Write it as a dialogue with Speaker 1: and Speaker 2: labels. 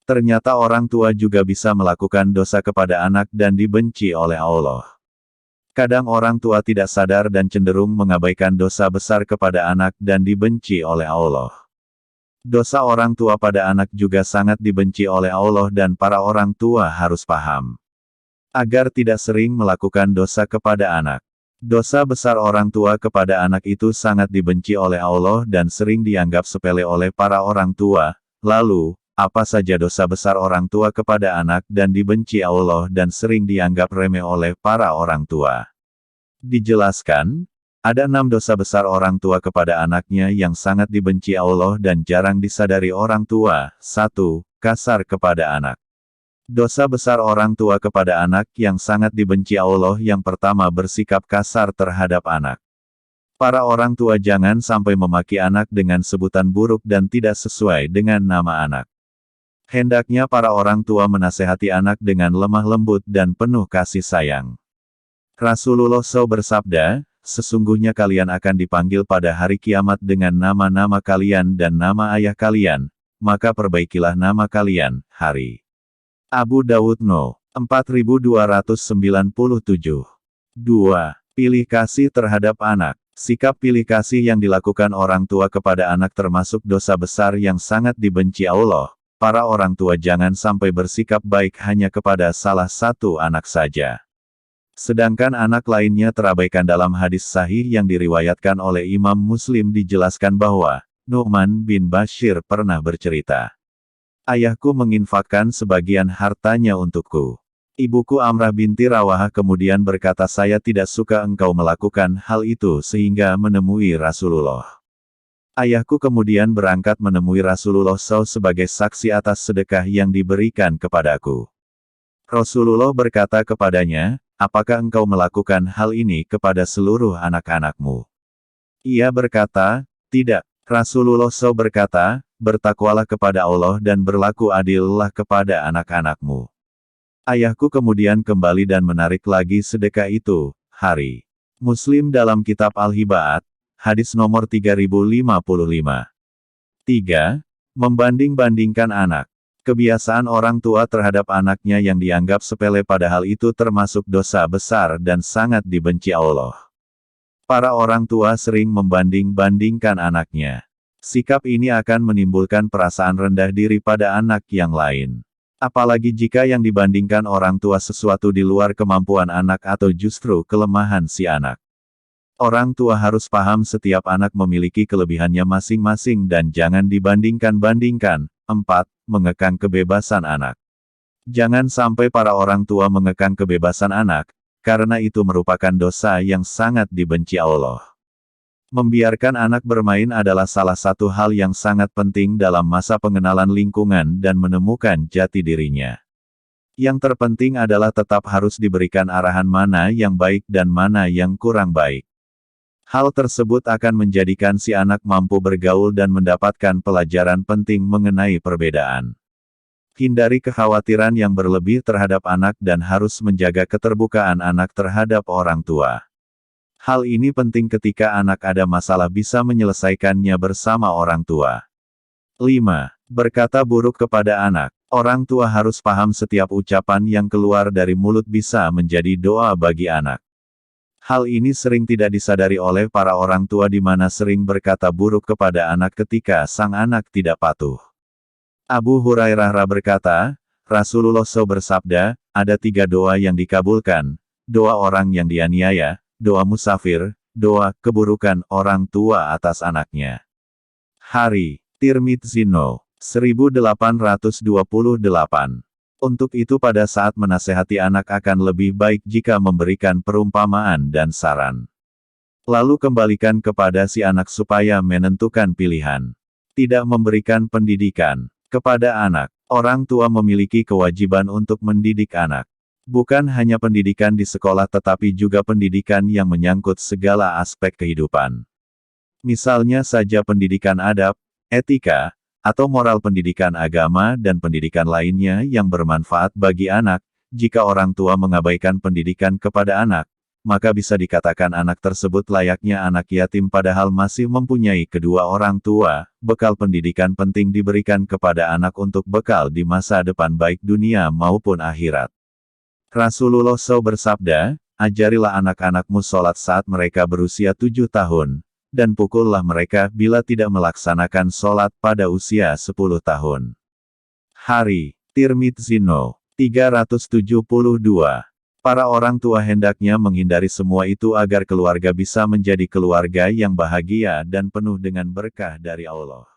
Speaker 1: Ternyata orang tua juga bisa melakukan dosa kepada anak dan dibenci oleh Allah. Kadang orang tua tidak sadar dan cenderung mengabaikan dosa besar kepada anak dan dibenci oleh Allah. Dosa orang tua pada anak juga sangat dibenci oleh Allah dan para orang tua harus paham. Agar tidak sering melakukan dosa kepada anak. Dosa besar orang tua kepada anak itu sangat dibenci oleh Allah dan sering dianggap sepele oleh para orang tua. Lalu, apa saja dosa besar orang tua kepada anak dan dibenci Allah dan sering dianggap remeh oleh para orang tua? Dijelaskan, ada 6 dosa besar orang tua kepada anaknya yang sangat dibenci Allah dan jarang disadari orang tua. 1. Kasar kepada anak. Dosa besar orang tua kepada anak yang sangat dibenci Allah yang pertama bersikap kasar terhadap anak. Para orang tua jangan sampai memaki anak dengan sebutan buruk dan tidak sesuai dengan nama anak. Hendaknya para orang tua menasehati anak dengan lemah lembut dan penuh kasih sayang. Rasulullah SAW bersabda, sesungguhnya kalian akan dipanggil pada hari kiamat dengan nama-nama kalian dan nama ayah kalian, maka perbaikilah nama kalian. Hari Abu Dawud No. 4297. 2. Pilih kasih terhadap anak. Sikap pilih kasih yang dilakukan orang tua kepada anak termasuk dosa besar yang sangat dibenci Allah. Para orang tua jangan sampai bersikap baik hanya kepada salah satu anak saja. Sedangkan anak lainnya terabaikan. Dalam hadis sahih yang diriwayatkan oleh Imam Muslim dijelaskan bahwa, Nu'man bin Bashir pernah bercerita. Ayahku menginfakkan sebagian hartanya untukku. Ibuku Amrah binti Rawahah kemudian berkata saya tidak suka engkau melakukan hal itu sehingga menemui Rasulullah. Ayahku kemudian berangkat menemui Rasulullah SAW sebagai saksi atas sedekah yang diberikan kepadaku. Rasulullah berkata kepadanya, apakah engkau melakukan hal ini kepada seluruh anak-anakmu? Ia berkata, tidak. Rasulullah SAW berkata, bertakwalah kepada Allah dan berlaku adillah kepada anak-anakmu. Ayahku kemudian kembali dan menarik lagi sedekah itu. Hari Muslim dalam kitab Al-Hibaat, hadis nomor 3055. 3. Membanding-bandingkan anak. Kebiasaan orang tua terhadap anaknya yang dianggap sepele padahal itu termasuk dosa besar dan sangat dibenci Allah. Para orang tua sering membanding-bandingkan anaknya. Sikap ini akan menimbulkan perasaan rendah diri pada anak yang lain. Apalagi jika yang dibandingkan orang tua sesuatu di luar kemampuan anak atau justru kelemahan si anak. Orang tua harus paham setiap anak memiliki kelebihannya masing-masing dan jangan dibandingkan-bandingkan. 4. Mengekang kebebasan anak. Jangan sampai para orang tua mengekang kebebasan anak, karena itu merupakan dosa yang sangat dibenci Allah. Membiarkan anak bermain adalah salah satu hal yang sangat penting dalam masa pengenalan lingkungan dan menemukan jati dirinya. Yang terpenting adalah tetap harus diberikan arahan mana yang baik dan mana yang kurang baik. Hal tersebut akan menjadikan si anak mampu bergaul dan mendapatkan pelajaran penting mengenai perbedaan. Hindari kekhawatiran yang berlebih terhadap anak dan harus menjaga keterbukaan anak terhadap orang tua. Hal ini penting ketika anak ada masalah bisa menyelesaikannya bersama orang tua. 5. Berkata buruk kepada anak. Orang tua harus paham setiap ucapan yang keluar dari mulut bisa menjadi doa bagi anak. Hal ini sering tidak disadari oleh para orang tua di mana sering berkata buruk kepada anak ketika sang anak tidak patuh. Abu Hurairah berkata, Rasulullah SAW bersabda, ada 3 doa yang dikabulkan, doa orang yang dianiaya, doa musafir, doa keburukan orang tua atas anaknya. Hari Tirmidzi No. 1828. Untuk itu pada saat menasehati anak akan lebih baik jika memberikan perumpamaan dan saran. Lalu kembalikan kepada si anak supaya menentukan pilihan. Tidak memberikan pendidikan. Kepada anak, orang tua memiliki kewajiban untuk mendidik anak. Bukan hanya pendidikan di sekolah tetapi juga pendidikan yang menyangkut segala aspek kehidupan. Misalnya saja pendidikan adab, etika, atau moral pendidikan agama dan pendidikan lainnya yang bermanfaat bagi anak. Jika orang tua mengabaikan pendidikan kepada anak, maka bisa dikatakan anak tersebut layaknya anak yatim padahal masih mempunyai kedua orang tua. Bekal pendidikan penting diberikan kepada anak untuk bekal di masa depan baik dunia maupun akhirat. Rasulullah SAW bersabda, ajarilah anak-anakmu sholat saat mereka berusia 7 tahun, dan pukullah mereka bila tidak melaksanakan sholat pada usia 10 tahun. Hari, Tirmidzi No. 372. Para orang tua hendaknya menghindari semua itu agar keluarga bisa menjadi keluarga yang bahagia dan penuh dengan berkah dari Allah.